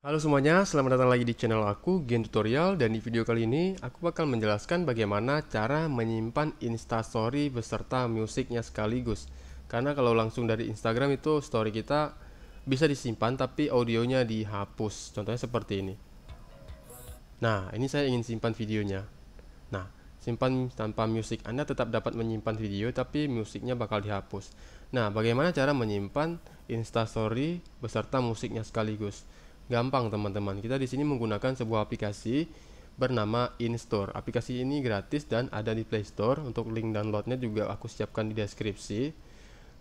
Halo semuanya, selamat datang lagi di channel aku, Gen Tutorial. Dan di video kali ini, aku bakal menjelaskan bagaimana cara menyimpan instastory beserta musiknya sekaligus. Karena kalau langsung dari Instagram itu story kita bisa disimpan tapi audionya dihapus. Contohnya seperti ini. Nah, ini saya ingin simpan videonya. Nah, simpan tanpa musik. Anda tetap dapat menyimpan video tapi musiknya bakal dihapus. Nah, bagaimana cara menyimpan instastory beserta musiknya sekaligus? Gampang teman-teman. Kita di sini menggunakan sebuah aplikasi bernama Instastory. Aplikasi ini gratis dan ada di Play Store. Untuk link downloadnya juga aku siapkan di deskripsi.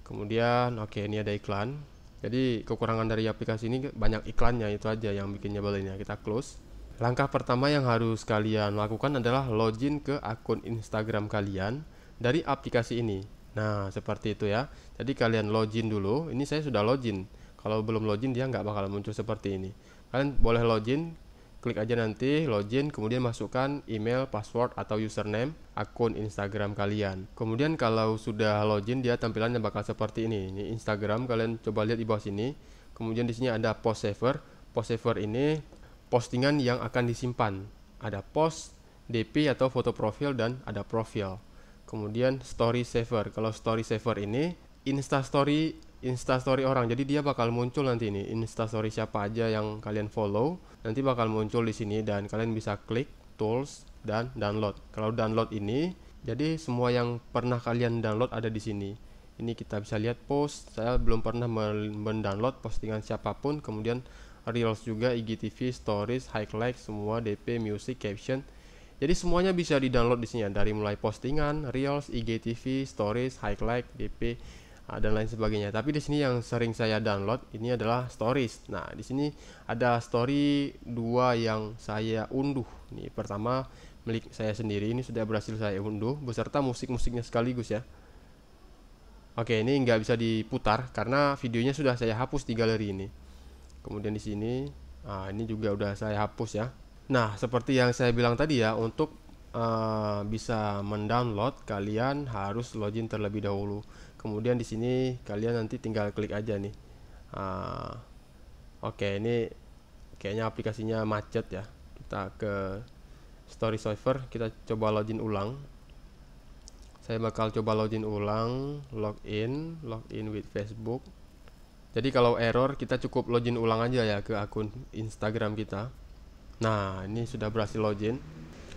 Kemudian, oke, ini ada iklan. Jadi kekurangan dari aplikasi ini banyak iklannya, itu aja yang bikin nyebelin ya. Kita close. Langkah pertama yang harus kalian lakukan adalah login ke akun Instagram kalian dari aplikasi ini. Nah, seperti itu ya. Jadi kalian login dulu. Ini saya sudah login. Kalau belum login dia nggak bakal muncul seperti ini. Kalian boleh login, klik aja nanti login, kemudian masukkan email, password atau username akun Instagram kalian. Kemudian kalau sudah login dia tampilannya bakal seperti ini. Ini Instagram, kalian coba lihat di bawah sini. Kemudian di sini ada post saver. Post saver ini postingan yang akan disimpan. Ada post, DP atau foto profil dan ada profil. Kemudian story saver. Kalau story saver ini instastory orang. Jadi dia bakal muncul nanti ini instastory siapa aja yang kalian follow. Nanti bakal muncul di sini dan kalian bisa klik tools dan download. Kalau download ini jadi semua yang pernah kalian download ada di sini. Ini kita bisa lihat post. Saya belum pernah mendownload postingan siapapun. Kemudian Reels juga, IGTV, Stories, highlight, semua DP, music, caption. Jadi semuanya bisa di-download di sini ya, dari mulai postingan, Reels, IGTV, Stories, highlight, DP, dan lain sebagainya. Tapi di sini yang sering saya download ini adalah Stories. Nah, di sini ada story dua yang saya unduh. Nih, pertama milik saya sendiri, ini sudah berhasil saya unduh beserta musik-musiknya sekaligus ya. Oke, ini nggak bisa diputar karena videonya sudah saya hapus di galeri ini. Kemudian di sini, ini juga udah saya hapus ya. Nah, seperti yang saya bilang tadi ya, untuk bisa mendownload kalian harus login terlebih dahulu. Kemudian di sini kalian nanti tinggal klik aja nih. Uh, Oke, ini kayaknya aplikasinya macet ya. Kita ke Story Saver, kita coba login ulang. Saya bakal coba login ulang, login with Facebook. Jadi kalau error kita cukup login ulang aja ya ke akun Instagram kita. Nah, ini sudah berhasil login.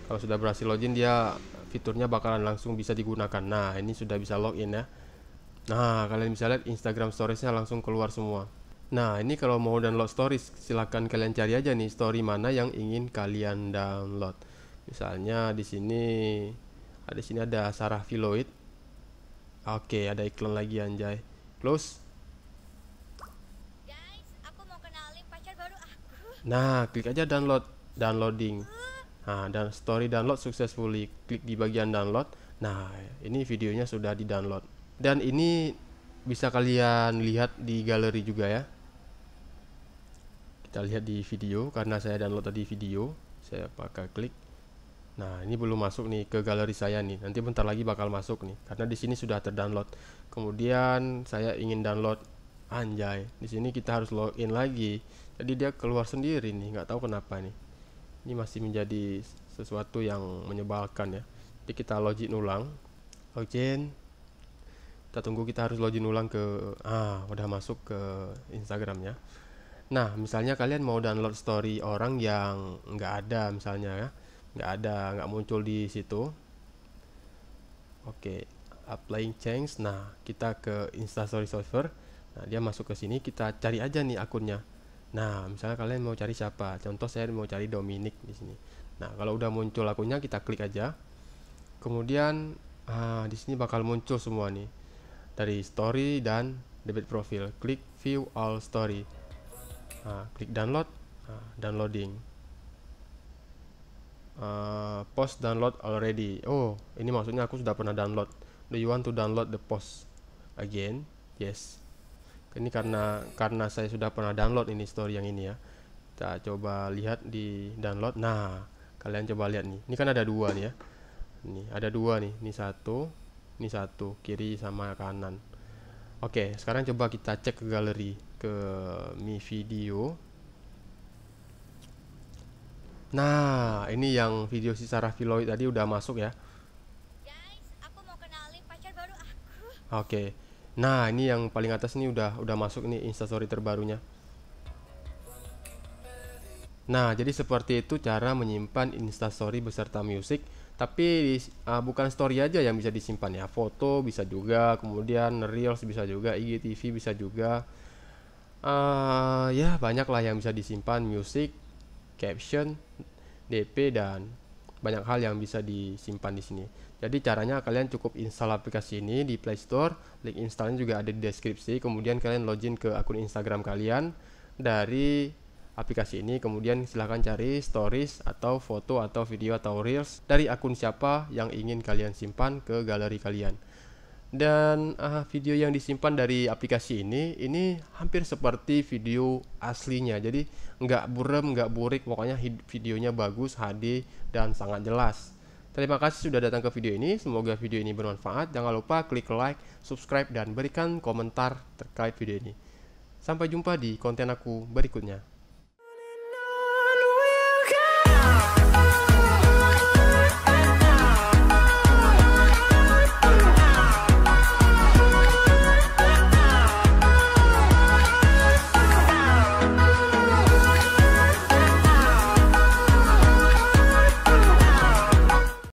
Kalau sudah berhasil login dia fiturnya bakalan langsung bisa digunakan. Nah, ini sudah bisa login ya. Nah, kalian bisa lihat Instagram storiesnya langsung keluar semua. Nah, ini kalau mau download stories silahkan kalian cari aja nih story mana yang ingin kalian download. Misalnya di sini ada Sarah Filoid. Oke, ada iklan lagi anjay. Close. Nah, klik aja downloading. Nah, dan story download successfully. Klik di bagian download. Nah, ini videonya sudah di-download. Dan ini bisa kalian lihat di galeri juga ya. Kita lihat di video karena saya download tadi video. Saya pakai klik. Nah, ini belum masuk nih ke galeri saya nih. Nanti bentar lagi bakal masuk nih karena di sini sudah terdownload. Kemudian saya ingin download anjay. Di sini kita harus login lagi. Jadi dia keluar sendiri nih, nggak tahu kenapa nih. Ini masih menjadi sesuatu yang menyebalkan ya. Jadi kita login ulang. Login. Kita tunggu, kita harus login ulang ke udah masuk ke Instagramnya. Nah, misalnya kalian mau download story orang yang nggak ada misalnya ya. Nggak muncul di situ. Oke, applying change. Nah, kita ke Instastory Saver. Nah, dia masuk ke sini, kita cari aja nih akunnya. Nah, misalnya kalian mau cari siapa? Contoh saya mau cari Dominic di sini. Nah, kalau udah muncul akunnya kita klik aja. Kemudian di sini bakal muncul semua nih. Dari story dan debit profil. Klik view all story. Klik download. Downloading. Post download already. Oh, ini maksudnya aku sudah pernah download. Do you want to download the post again? Yes. Ini karena saya sudah pernah download ini story yang ini ya. Kita coba lihat di download. Nah, kalian coba lihat nih. Ini kan ada dua nih ya. Ini ada dua nih. Ini satu, kiri sama kanan. Oke, sekarang coba kita cek ke galeri, ke Mi Video. Nah, ini yang video si Sarah Filoy tadi udah masuk ya. Guys, aku mau kenalin pacar baru aku. Oke. Nah, ini yang paling atas nih udah masuk nih instastory terbarunya. Nah, jadi seperti itu cara menyimpan instastory beserta musik. Tapi bukan story aja yang bisa disimpan ya. Foto bisa juga, kemudian reels bisa juga, IGTV bisa juga. Ya banyak lah yang bisa disimpan, musik, caption, DP, dan banyak hal yang bisa disimpan di sini. Jadi caranya kalian cukup install aplikasi ini di Play Store, link installnya juga ada di deskripsi. Kemudian kalian login ke akun Instagram kalian dari aplikasi ini. Kemudian silahkan cari stories atau foto atau video atau reels dari akun siapa yang ingin kalian simpan ke galeri kalian. Dan video yang disimpan dari aplikasi ini hampir seperti video aslinya. Jadi nggak burem, nggak burik, pokoknya videonya bagus, HD, dan sangat jelas. Terima kasih sudah datang ke video ini. Semoga video ini bermanfaat. Jangan lupa klik like, subscribe, dan berikan komentar terkait video ini. Sampai jumpa di konten aku berikutnya.